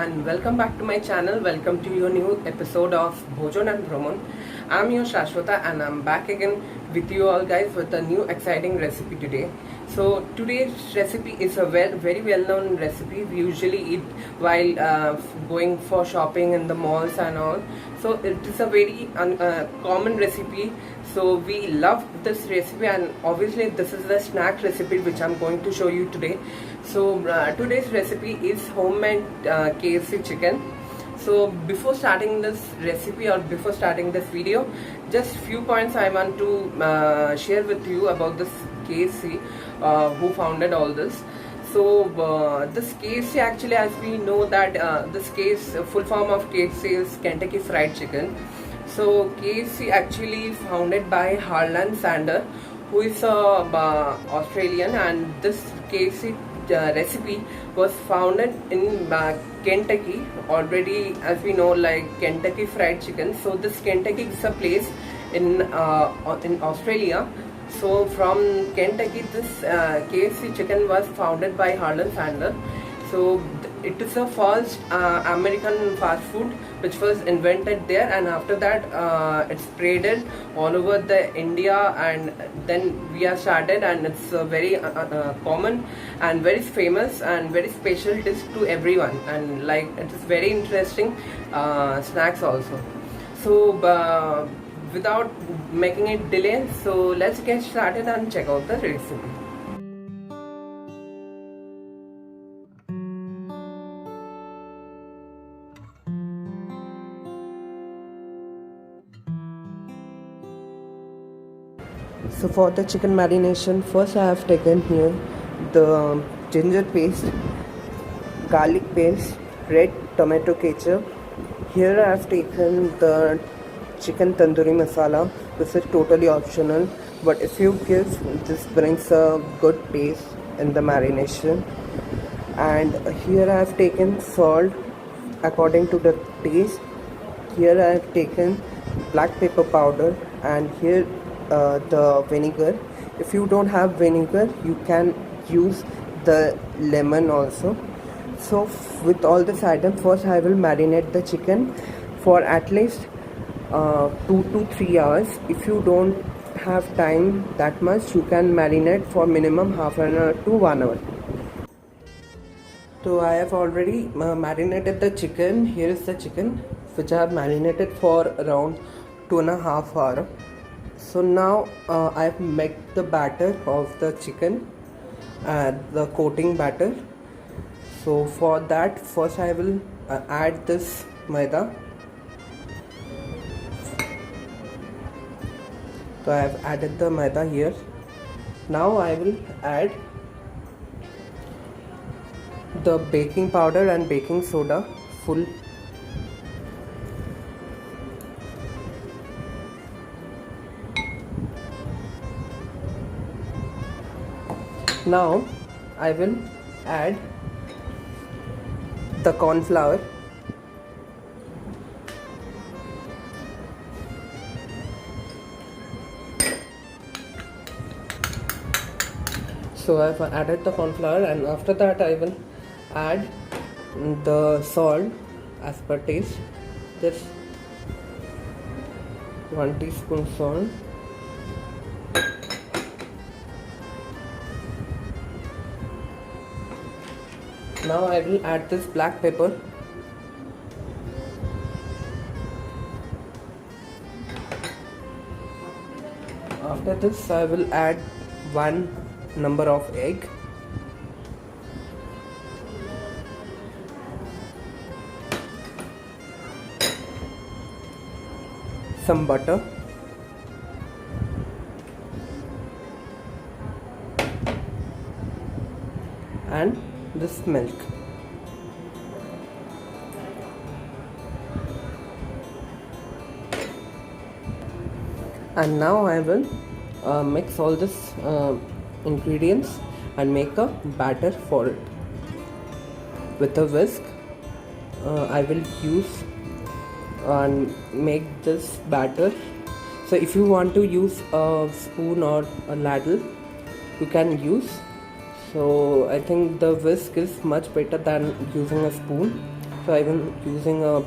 and welcome back to my channel. Welcome to your new episode of Bhojan and Brahman. I'm your Shashwata and I'm back again with you all guys with a new exciting recipe today. So today's recipe is a very well known recipe. We usually eat while going for shopping in the malls and all. So it is a very common recipe. So we love this recipe, and obviously this is the snack recipe which I'm going to show you today. So today's recipe is homemade KFC chicken. So before starting this recipe or before starting this video, just few points I want to share with you about this KFC, who founded all this. So this KFC, actually, as we know that this full form of KFC is Kentucky Fried Chicken. So KFC actually founded by Harlan Sanders, who is a Australian, and this KFC recipe was founded in Kentucky. Already, as we know, like Kentucky Fried Chicken. So this Kentucky is a place in Australia. So from Kentucky, this KFC chicken was founded by Harlan Sanders. So it is a first American fast food which was invented there, and after that it's spreaded all over the India, and then we are started, and it's very common and very famous and very special dish to everyone, and like it is very interesting snacks also. So without making it delay, so let's get started and check out the recipe. So for the chicken marination, first I have taken here the ginger paste, garlic paste, red tomato ketchup. Here I have taken the chicken tandoori masala. This is totally optional, but if you give, this brings a good taste in the marination. And here I have taken salt according to the taste. Here I have taken black pepper powder, and here the vinegar. If you don't have vinegar, you can use the lemon also. So with all this item, first I will marinate the chicken for at least 2 to 3 hours. If you don't have time that much, you can marinate for minimum half an hour to 1 hour. So I have already marinated the chicken. Here is the chicken which I have marinated for around 2.5 hours. So now I have made the batter of the chicken, the coating batter. So for that, first I will add this maida. So I have added the maida here. Now I will add the baking powder and baking soda full. Now I will add the corn flour. So I have added the corn flour, and after that I will add the salt as per taste. Just 1 teaspoon salt. Now I will add this black pepper. After this I will add 1 number of egg. Some butter. And this milk. And now I will mix all this ingredients and make a batter for it. With a whisk, I will use and make this batter. So if you want to use a spoon or a ladle, you can use. So I think the whisk is much better than using a spoon. So I am using a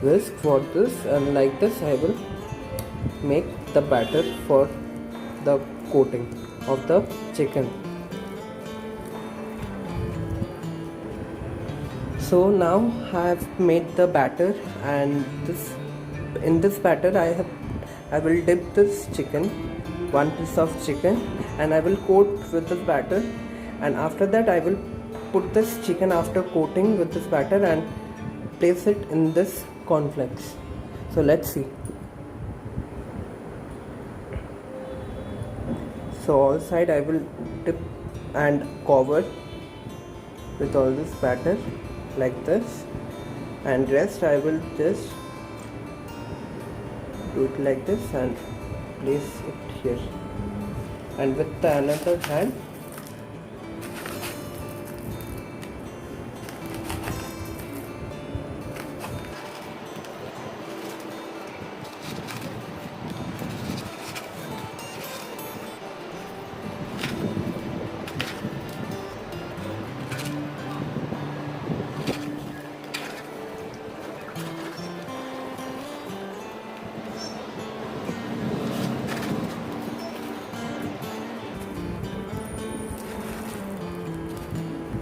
whisk for this, and like this I will make the batter for the coating of the chicken. So now I have made the batter, and in this batter I will dip this chicken, one piece of chicken, and I will coat with this batter, and after that I will put this chicken after coating with this batter and place it in this cornflakes. So let's see. So all side I will dip and cover with all this batter like this, and rest I will just do it like this and place it here, and with the another hand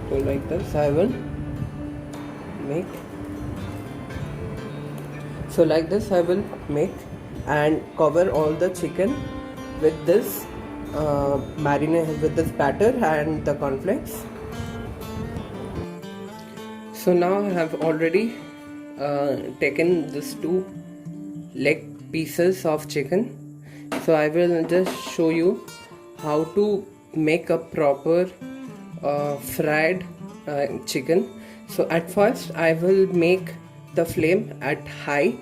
so like this I will make. So like this I will make and cover all the chicken with this marinade, with this batter and the cornflakes. So now I have already taken these 2 leg pieces of chicken. So I will just show you how to make a proper fried chicken. So at first I will make the flame at high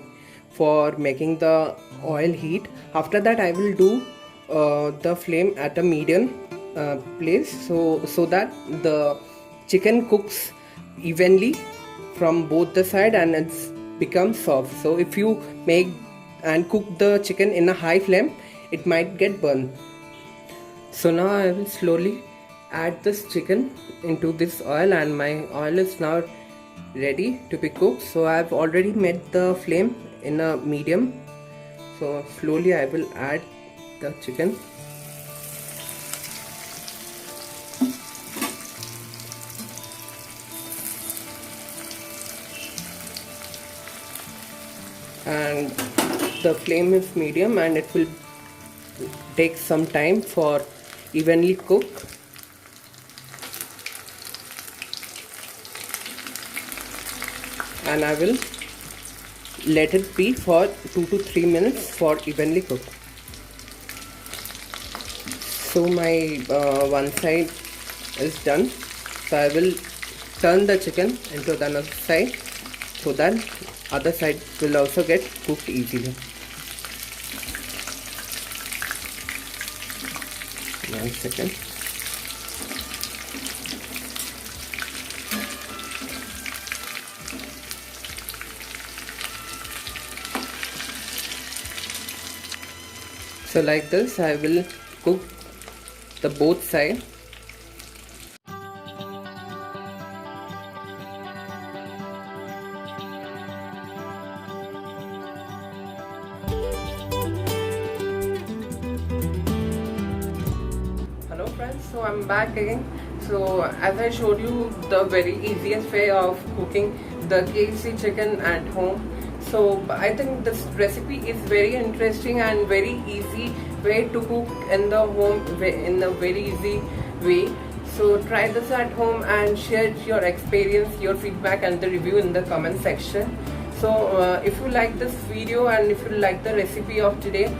for making the oil heat. After that I will do the flame at a medium place, so that the chicken cooks evenly from both the side and it's becomes soft. So if you make and cook the chicken in a high flame, it might get burned. So now I will slowly add this chicken into this oil, and my oil is now ready to be cooked. So I have already made the flame in a medium. So slowly I will add the chicken. And the flame is medium, and it will take some time for evenly cook. And I will let it be for 2 to 3 minutes for evenly cook. So my one side is done. So I will turn the chicken into the other side, so that other side will also get cooked easily. 1 second. So like this I will cook the both side. Hello friends, so I'm back again. So as I showed you the very easiest way of cooking the KFC chicken at home, so I think this recipe is very interesting and very easy way to cook in the home in a very easy way. So try this at home and share your experience, your feedback and the review in the comment section. So if you like this video and if you like the recipe of today,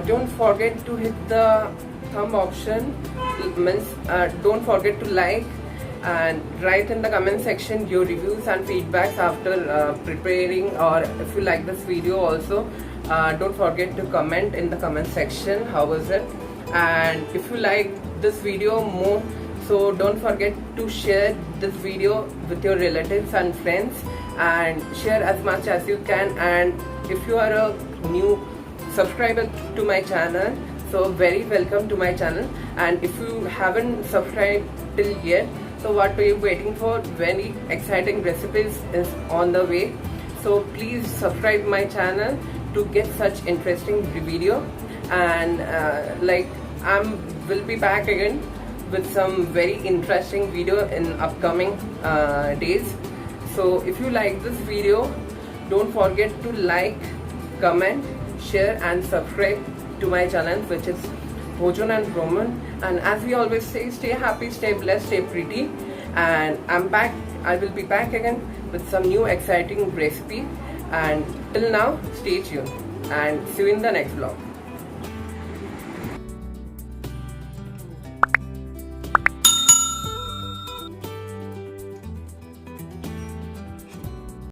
don't forget to hit the thumb option. It means don't forget to like and write in the comment section your reviews and feedbacks after preparing, or if you like this video also, don't forget to comment in the comment section how was it. And if you like this video more, so don't forget to share this video with your relatives and friends, and share as much as you can. And if you are a new subscriber to my channel, so very welcome to my channel. And if you haven't subscribed till yet, So what are you waiting for? Very exciting recipes is on the way. So please subscribe my channel to get such interesting video. And will be back again with some very interesting video in upcoming days. So if you like this video, don't forget to like, comment, share and subscribe to my channel, which is Bhojan and Roman. And as we always say, stay happy, stay blessed, stay pretty. And I will be back again with some new exciting recipe. And till now, stay tuned and see you in the next vlog.